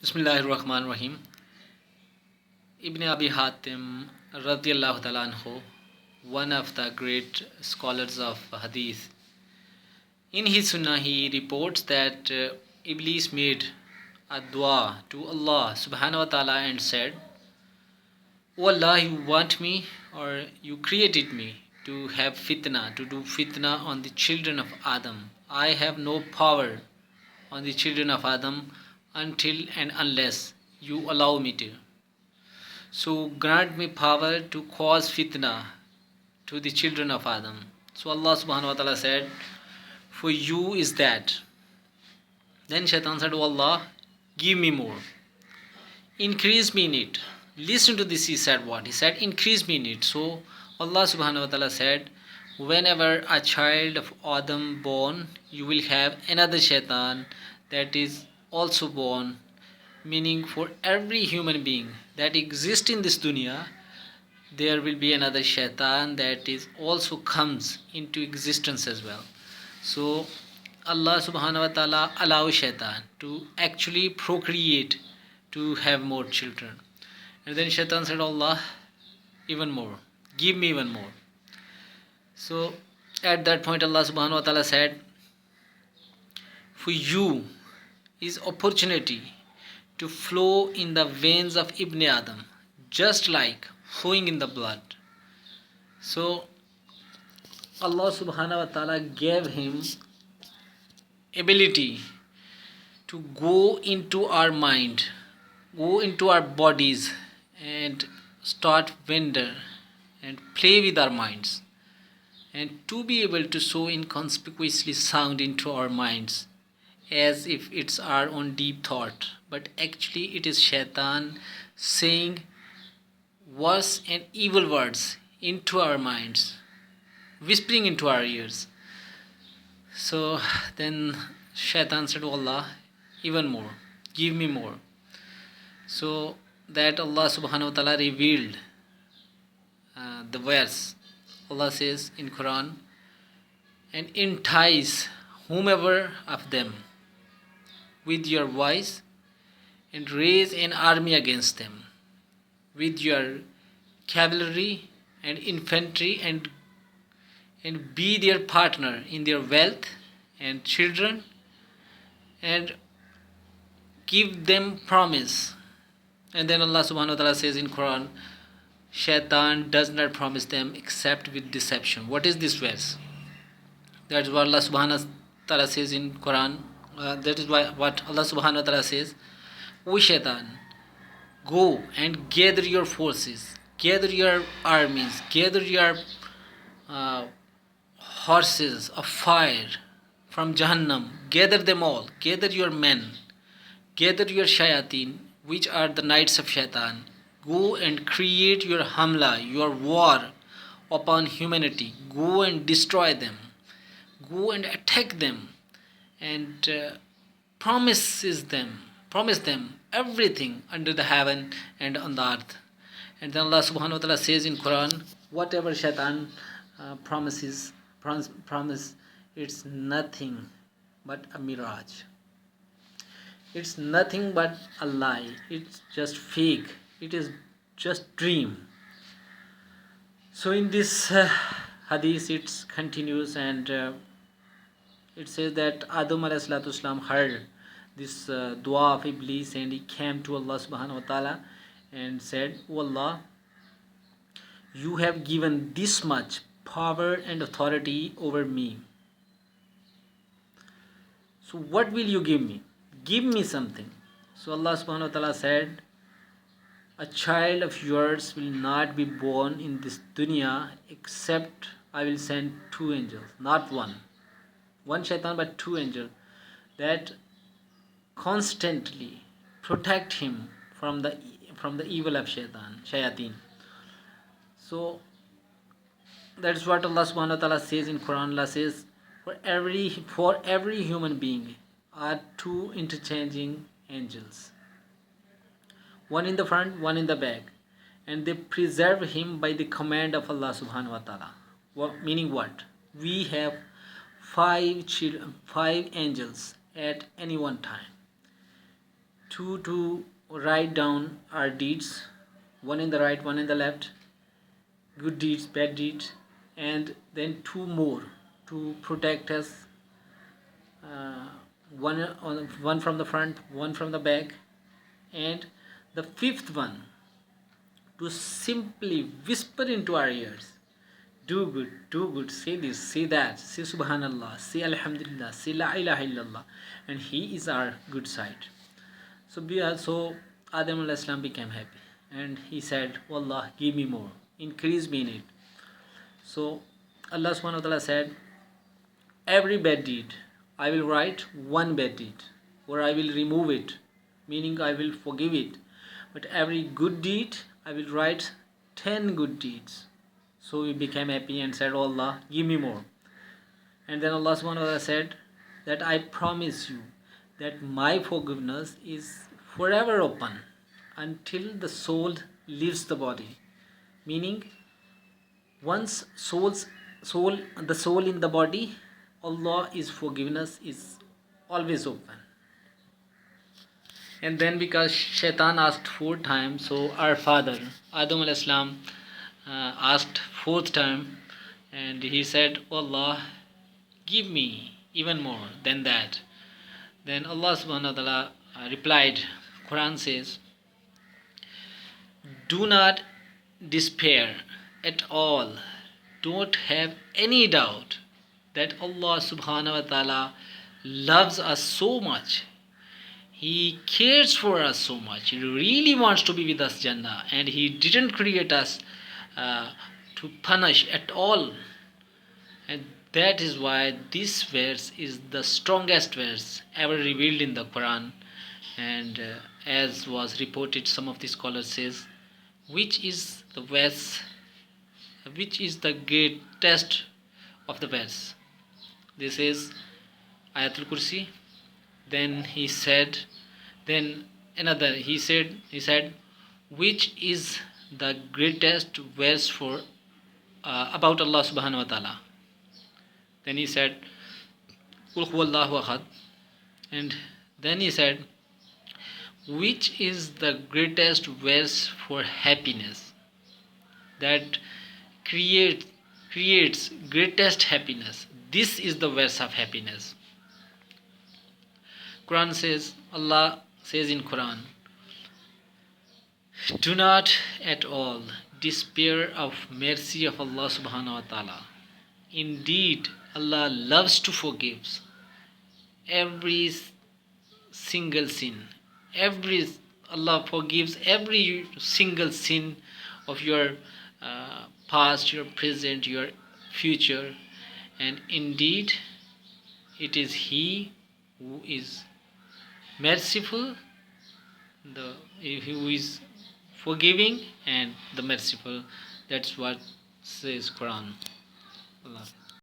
Bismillahirrahmanirrahim. Ibn Abi Hatim radiallahu ta'ala anhu, one of the great scholars of Hadith, in his Sunnah he reports that Iblis made a dua to Allah subhanahu wa ta'ala and said, "O Allah, you want me or you created me to have fitna, to do fitna on the children of Adam. I have no power on the children of Adam until and unless you allow me to. So grant me power to cause fitna to the children of Adam." So Allah subhanahu wa ta'ala said, "For you is that." Then Shaitan said, "O Allah, give me more. Increase me in it." Listen to this, he said what? He said, "Increase me in it." So Allah subhanahu wa ta'ala said, whenever a child of Adam born, you will have another Shaitan that is also born. Meaning for every human being that exists in this dunya, there will be another Shaitan that is also comes into existence as well. So Allah subhanahu wa ta'ala allows Shaitan to actually procreate, to have more children. And then Shaitan said, "Allah, even more, give me even more." So at that point Allah subhanahu wa ta'ala said, "For you is opportunity to flow in the veins of Ibn Adam, just like flowing in the blood." So Allah subhanahu wa ta'ala gave him ability to go into our mind, go into our bodies and start wander and play with our minds, and to be able to so inconspicuously sound into our minds as if it's our own deep thought, but actually it is Shaitan saying worse and evil words into our minds, whispering into our ears. So then Shaitan said, "Oh Allah, even more, give me more." So that Allah subhanahu wa ta'ala revealed the verse. Allah says in Quran, "And entice whomever of them with your voice, and raise an army against them with your cavalry and infantry, and be their partner in their wealth and children, and give them promise." And then Allah subhanahu wa ta'ala says in Quran, Shaitan does not promise them except with deception. What is this verse? That's what Allah subhanahu wa ta'ala says in Quran. That is what Allah subhanahu wa ta'ala says, "O Shaitan, go and gather your forces, gather your armies, gather your horses of fire from Jahannam, gather them all, gather your men, gather your shayateen, which are the knights of Shaitan. Go and create your hamla, your war upon humanity. Go and destroy them. Go and attack them, and promise them everything under the heaven and on the earth." And then Allah subhanahu wa ta'ala says in Quran, whatever Shaitan promise, it's nothing but a mirage. It's nothing but a lie. It's just fake. It is just dream. So in this hadith it continues, and it says that Adam alayhi salatu wasalam heard this dua of Iblis, and he came to Allah subhanahu wa ta'ala and said, "O Allah, you have given this much power and authority over me. So what will you give me? Give me something." So Allah subhanahu wa ta'ala said, "A child of yours will not be born in this dunya except I will send two angels, not one Shaitan, but two angels that constantly protect him from the evil of shayateen." So that's what Allah subhanahu wa ta'ala says in Quran. Allah says, for every human being are two interchanging angels, one in the front, one in the back, and they preserve him by the command of Allah subhanahu wa ta'ala. Meaning what? We have 5 angels at any one time. two to write down our deeds, one in the right, one in the left, good deeds, bad deeds, and then two more to protect us, uh, one from the front, one from the back, and the fifth one to simply whisper into our ears, do good, say this, say that, say subhanallah, say alhamdulillah, say la ilaha illallah, and he is our good side. So Adam al-Islam became happy and he said, Wallah, give me more, increase me in it. So Allah subhanahu wa ta'ala said, every bad deed I will write one bad deed, or I will remove it, meaning I will forgive it. But every good deed I will write 10 good deeds. So he became happy and said, oh Allah, give me more. And then Allah subhanahu wa ta'ala said that I promise you that my forgiveness is forever open until the soul leaves the body. Meaning, once the soul in the body, Allah's forgiveness is always open. And then because Shaitan asked 4 times, so our father Adam al-Islam asked 4th time, and he said, oh Allah, give me even more than that. Then Allah subhanahu wa ta'ala replied, Quran says, do not despair at all, don't have any doubt that Allah subhanahu wa ta'ala loves us so much. He cares for us so much. He really wants to be with us Jannah, and He didn't create us to punish at all. And that is why this verse is the strongest verse ever revealed in the Quran. And as was reported, some of the scholars says, which is the verse, which is the greatest of the verse? This is Ayatul Kursi. Then he said, then another, he said, which is the greatest verse for about Allah subhanahu wa ta'ala? Then he said, Qul huwallahu ahad. And then he said, which is the greatest verse for happiness, that creates greatest happiness? This is the verse of happiness. Quran says, Allah says in Quran, do not at all despair of mercy of Allah subhanahu wa ta'ala. Indeed, Allah loves to forgive every single sin. Allah forgives every single sin of your past, your present, your future. And indeed, it is He who is merciful, who is forgiving and the merciful. That's what says Quran. Allah.